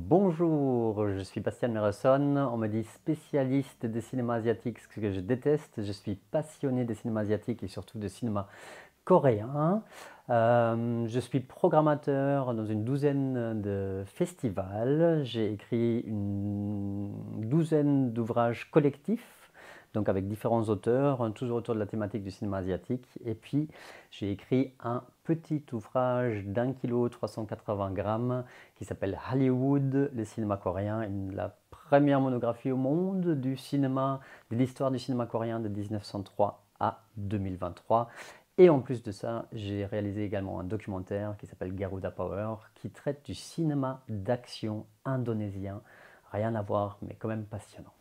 Bonjour, je suis Bastien Merson, on me dit spécialiste des cinémas asiatiques, ce que je déteste. Je suis passionné des cinémas asiatiques et surtout de cinéma coréen. Je suis programmateur dans une douzaine de festivals. J'ai écrit une douzaine d'ouvrages collectifs, donc avec différents auteurs, toujours autour de la thématique du cinéma asiatique. Et puis, j'ai écrit un petit ouvrage d'1 kg 380 grammes qui s'appelle Hollywood, le cinéma coréen, la première monographie au monde du cinéma, de l'histoire du cinéma coréen de 1903 à 2023. Et en plus de ça, j'ai réalisé également un documentaire qui s'appelle Garuda Power, qui traite du cinéma d'action indonésien. Rien à voir, mais quand même passionnant.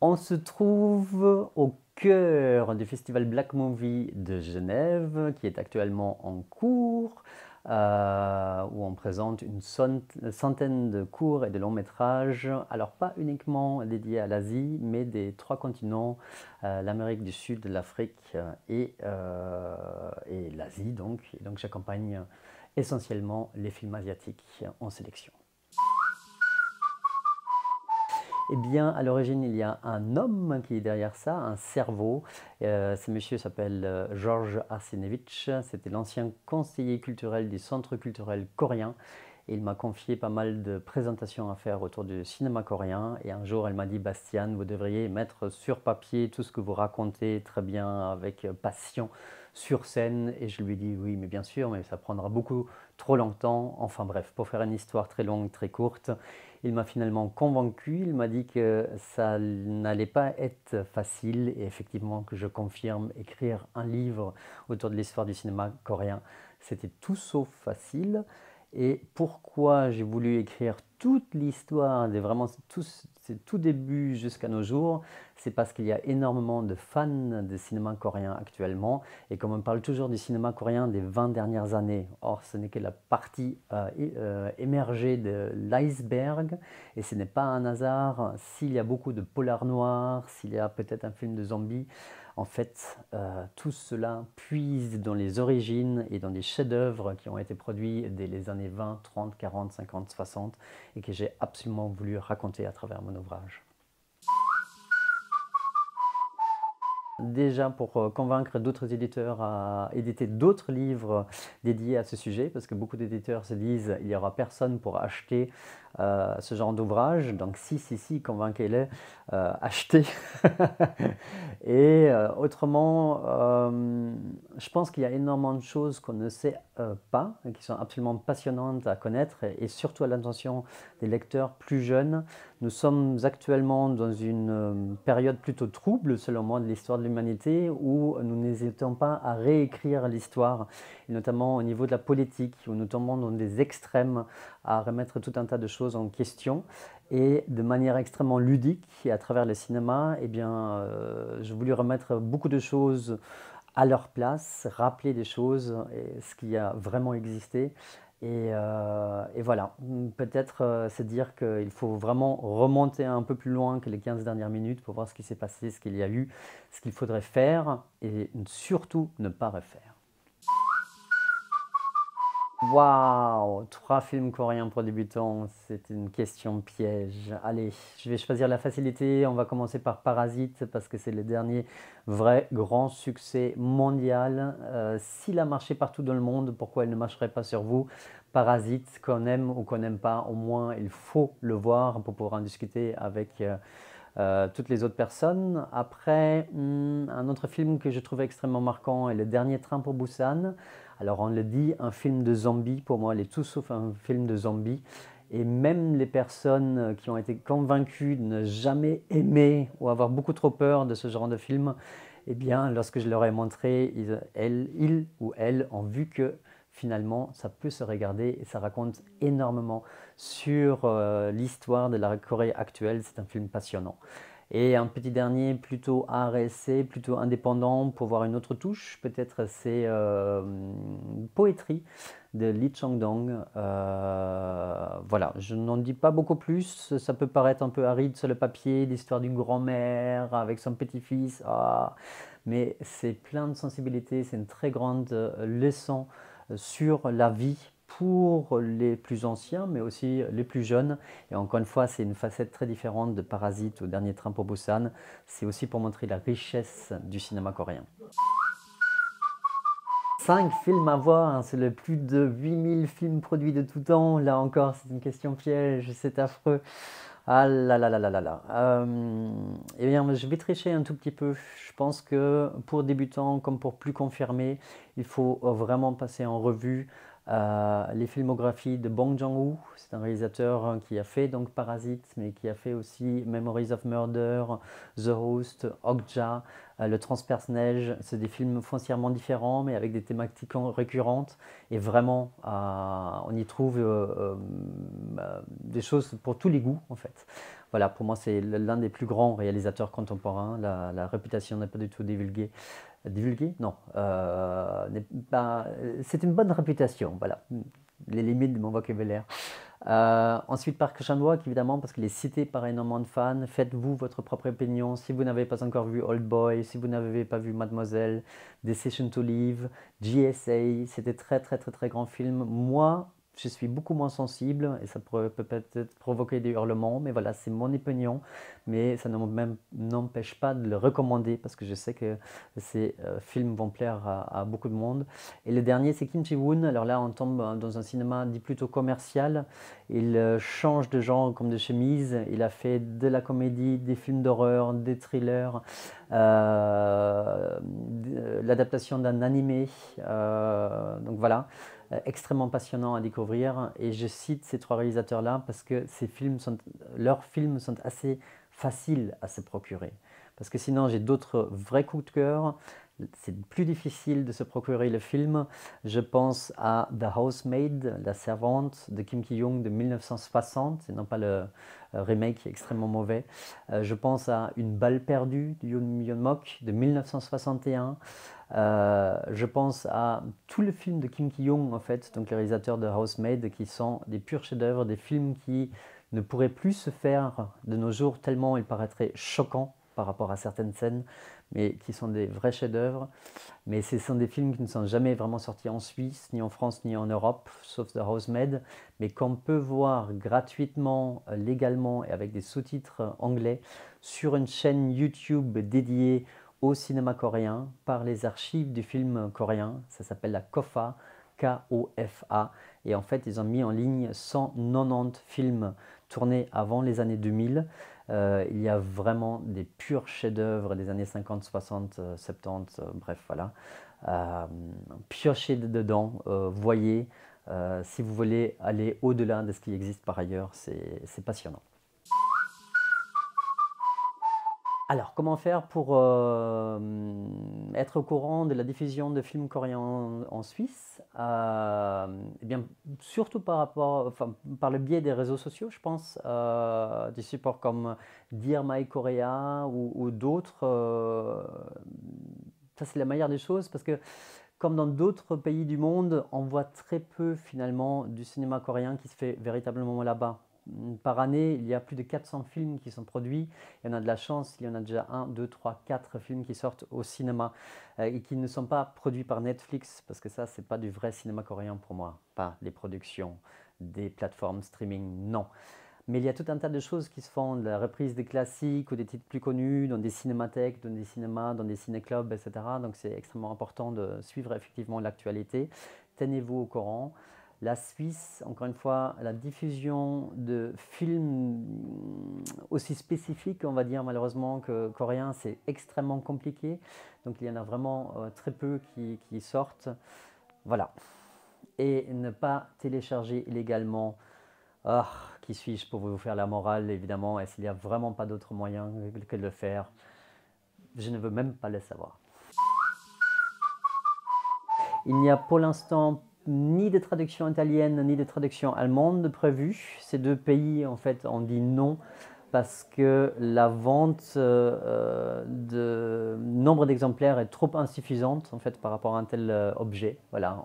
On se trouve au cœur du festival Black Movie de Genève, qui est actuellement en cours, où on présente une centaine de courts et de longs métrages. Alors pas uniquement dédiés à l'Asie, mais des trois continents, l'Amérique du Sud, l'Afrique et l'Asie. Et donc j'accompagne essentiellement les films asiatiques en sélection. Eh bien, à l'origine, il y a un homme qui est derrière ça, un cerveau. Ce monsieur s'appelle Georges Arsenevich. C'était l'ancien conseiller culturel du Centre culturel coréen. Et il m'a confié pas mal de présentations à faire autour du cinéma coréen. Et un jour, elle m'a dit, Bastien, vous devriez mettre sur papier tout ce que vous racontez très bien, avec passion, sur scène. Et je lui ai dit, oui, mais bien sûr, mais ça prendra beaucoup trop longtemps. Enfin bref, pour faire une histoire très longue, très courte, il m'a finalement convaincu, il m'a dit que ça n'allait pas être facile et effectivement que je confirme, écrire un livre autour de l'histoire du cinéma coréen, c'était tout sauf facile. Et pourquoi j'ai voulu écrire toute l'histoire, vraiment tout début jusqu'à nos jours, c'est parce qu'il y a énormément de fans de cinéma coréen actuellement. Et comme on parle toujours du cinéma coréen des 20 dernières années, or ce n'est que la partie émergée de l'iceberg. Et ce n'est pas un hasard s'il y a beaucoup de polar noirs, s'il y a peut-être un film de zombies. En fait, tout cela puise dans les origines et dans des chefs-d'œuvre qui ont été produits dès les années 20, 30, 40, 50, 60 et que j'ai absolument voulu raconter à travers mon ouvrage. Déjà pour convaincre d'autres éditeurs à éditer d'autres livres dédiés à ce sujet, parce que beaucoup d'éditeurs se disent il n'y aura personne pour acheter ce genre d'ouvrage, donc si, convainquez-les, achetez. Et autrement, je pense qu'il y a énormément de choses qu'on ne sait pas, et qui sont absolument passionnantes à connaître, et surtout à l'attention des lecteurs plus jeunes. Nous sommes actuellement dans une période plutôt trouble, selon moi, de l'histoire de l'humanité, où nous n'hésitons pas à réécrire l'histoire, et notamment au niveau de la politique, où nous tombons dans des extrêmes, à remettre tout un tas de choses en question. Et de manière extrêmement ludique, et à travers le cinéma, eh bien, j'ai voulu remettre beaucoup de choses à leur place, rappeler des choses, et ce qui a vraiment existé. Et voilà, peut-être se dire qu'il faut vraiment remonter un peu plus loin que les 15 dernières minutes pour voir ce qui s'est passé, ce qu'il y a eu, ce qu'il faudrait faire et surtout ne pas refaire. Waouh, 3 films coréens pour débutants, c'est une question piège. Allez, je vais choisir la facilité. On va commencer par Parasite parce que c'est le dernier vrai grand succès mondial. S'il a marché partout dans le monde, pourquoi il ne marcherait pas sur vous? Parasite, qu'on aime ou qu'on n'aime pas, au moins il faut le voir pour pouvoir en discuter avec toutes les autres personnes. Après, un autre film que je trouvais extrêmement marquant est Le Dernier Train pour Busan. Alors on le dit, un film de zombies, pour moi il est tout sauf un film de zombies. Et même les personnes qui ont été convaincues de ne jamais aimer ou avoir beaucoup trop peur de ce genre de film, eh bien lorsque je leur ai montré, ils ou elles ont vu que finalement ça peut se regarder et ça raconte énormément sur l'histoire de la Corée actuelle. C'est un film passionnant. Et un petit dernier plutôt art et essai, plutôt indépendant pour voir une autre touche, peut-être c'est Poétrie de Lee Chang-dong. Voilà, je n'en dis pas beaucoup plus, ça peut paraître un peu aride sur le papier, l'histoire d'une grand-mère avec son petit-fils, mais c'est plein de sensibilité, c'est une très grande leçon sur la vie pour les plus anciens, mais aussi les plus jeunes. Et encore une fois, c'est une facette très différente de Parasite au Dernier Train pour Busan. C'est aussi pour montrer la richesse du cinéma coréen. 5 films à voir, hein, c'est le plus de 8000 films produits de tout temps. Là encore, c'est une question piège, c'est affreux. Ah là là là là là là. Eh bien, je vais tricher un tout petit peu. Je pense que pour débutants comme pour plus confirmés, il faut vraiment passer en revue les filmographies de Bong Joon-ho. C'est un réalisateur qui a fait donc Parasite, mais qui a fait aussi Memories of Murder, The Host, Okja, Le Transperce-Neige. C'est des films foncièrement différents, mais avec des thématiques récurrentes. Et vraiment, on y trouve des choses pour tous les goûts, en fait. Voilà, pour moi, c'est l'un des plus grands réalisateurs contemporains. La réputation n'est pas du tout divulguée. Divulguée? Non. C'est une bonne réputation, voilà. Les limites de mon vocabulaire. Ensuite, Park Chan-wook, évidemment, parce qu'il est cité par énormément de fans. Faites-vous votre propre opinion. Si vous n'avez pas encore vu Old Boy, si vous n'avez pas vu Mademoiselle, Decision to Leave, GSA, c'était très très très très grand film. Moi, je suis beaucoup moins sensible et ça peut peut-être provoquer des hurlements, mais voilà, c'est mon opinion. Mais ça n'empêche pas de le recommander parce que je sais que ces films vont plaire à beaucoup de monde. Et le dernier, c'est Kim Ji-woon. Alors là, on tombe dans un cinéma dit plutôt commercial. Il change de genre comme de chemise. Il a fait de la comédie, des films d'horreur, des thrillers, l'adaptation d'un animé. Donc voilà, extrêmement passionnant à découvrir. Et je cite ces 3 réalisateurs-là parce que leurs films sont assez faciles à se procurer. Parce que sinon, j'ai d'autres vrais coups de cœur. C'est plus difficile de se procurer le film. Je pense à The Housemaid, La Servante de Kim Ki-young de 1960, et non pas le remake extrêmement mauvais. Je pense à Une balle perdue de Yoon Myung-mok de 1961. Je pense à tout le film de Kim Ki-young, en fait, donc le réalisateur de Housemaid, qui sont des purs chefs-d'œuvre, des films qui ne pourraient plus se faire de nos jours tellement ils paraîtraient choquants par rapport à certaines scènes, mais qui sont des vrais chefs-d'œuvre. Mais ce sont des films qui ne sont jamais vraiment sortis en Suisse, ni en France, ni en Europe, sauf The Housemaid, mais qu'on peut voir gratuitement, légalement et avec des sous-titres anglais sur une chaîne YouTube dédiée au cinéma coréen par les archives du film coréen. Ça s'appelle la KOFA, K-O-F-A. Et en fait, ils ont mis en ligne 190 films tournés avant les années 2000. Il y a vraiment des purs chefs-d'œuvre des années 50, 60, 70, bref, voilà. Piochez dedans, voyez, si vous voulez aller au-delà de ce qui existe par ailleurs, c'est passionnant. Alors, comment faire pour être au courant de la diffusion de films coréens en Suisse? Eh bien, surtout par le biais des réseaux sociaux, je pense, des supports comme Dear My Korea ou d'autres. Ça, c'est la meilleure des choses parce que, comme dans d'autres pays du monde, on voit très peu finalement du cinéma coréen qui se fait véritablement là-bas. Par année, il y a plus de 400 films qui sont produits. Il y en a de la chance, il y en a déjà 1, 2, 3, 4 films qui sortent au cinéma et qui ne sont pas produits par Netflix, parce que ça, c'est pas du vrai cinéma coréen pour moi, pas les productions des plateformes streaming, non. Mais il y a tout un tas de choses qui se font, de la reprise des classiques ou des titres plus connus dans des cinémathèques, dans des cinémas, dans des ciné-clubs, etc. Donc c'est extrêmement important de suivre effectivement l'actualité. Tenez-vous au courant. La Suisse, encore une fois, la diffusion de films aussi spécifiques, on va dire malheureusement, que coréens, c'est extrêmement compliqué. Donc il y en a vraiment très peu qui sortent. Voilà. Et ne pas télécharger illégalement. Ah, qui suis-je pour vous faire la morale, évidemment, et s'il n'y a vraiment pas d'autre moyen que de le faire, je ne veux même pas le savoir. Il n'y a pour l'instant ni de traduction italienne ni de traduction allemande prévue. Ces 2 pays, en fait, ont dit non parce que la vente de nombre d'exemplaires est trop insuffisante en fait par rapport à un tel objet. Voilà,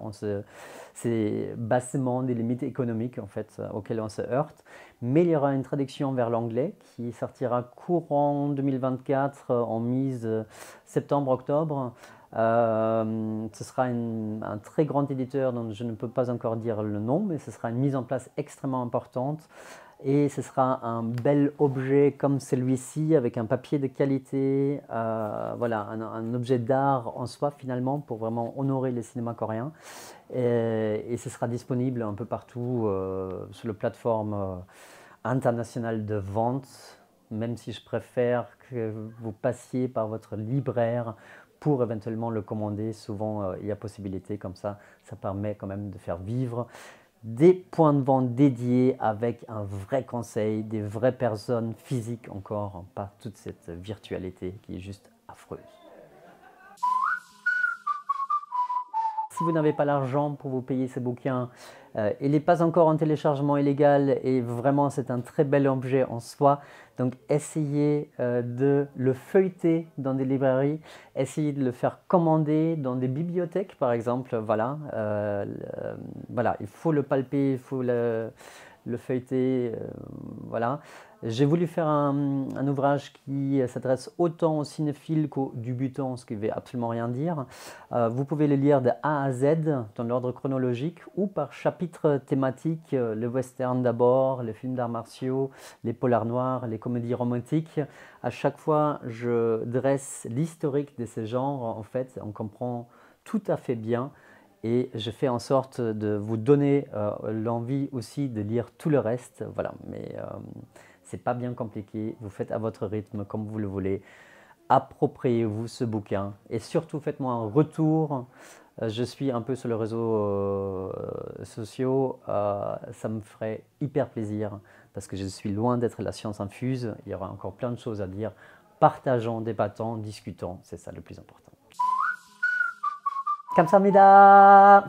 c'est bassement des limites économiques en fait auxquelles on se heurte. Mais il y aura une traduction vers l'anglais qui sortira courant 2024 en mise septembre-octobre. Ce sera un très grand éditeur dont je ne peux pas encore dire le nom, mais ce sera une mise en place extrêmement importante. Et ce sera un bel objet comme celui-ci, avec un papier de qualité, voilà, un objet d'art en soi finalement, pour vraiment honorer le cinéma coréen. Et ce sera disponible un peu partout sur les plateformes internationales de vente, même si je préfère que vous passiez par votre libraire pour éventuellement le commander. Souvent, il y a possibilité comme ça permet quand même de faire vivre des points de vente dédiés avec un vrai conseil, des vraies personnes physiques encore, pas toute cette virtualité qui est juste affreuse. Si vous n'avez pas l'argent pour vous payer ce bouquin, il n'est pas encore en téléchargement illégal et vraiment c'est un très bel objet en soi. Donc essayez de le feuilleter dans des librairies, essayez de le faire commander dans des bibliothèques par exemple. Voilà, voilà, il faut le palper, il faut le feuilleter. Voilà. J'ai voulu faire un ouvrage qui s'adresse autant aux cinéphiles qu'aux débutants, ce qui ne veut absolument rien dire. Vous pouvez le lire de A à Z dans l'ordre chronologique ou par chapitre thématique, le western d'abord, les films d'arts martiaux, les polars noirs, les comédies romantiques. À chaque fois, je dresse l'historique de ces genres. En fait, on comprend tout à fait bien. Et je fais en sorte de vous donner l'envie aussi de lire tout le reste. Voilà, mais c'est pas bien compliqué. Vous faites à votre rythme, comme vous le voulez. Appropriez-vous ce bouquin et surtout faites-moi un retour. Je suis un peu sur les réseaux sociaux. Ça me ferait hyper plaisir parce que je suis loin d'être la science infuse. Il y aura encore plein de choses à dire. Partageons, débattons, discutons. C'est ça le plus important. 감사합니다.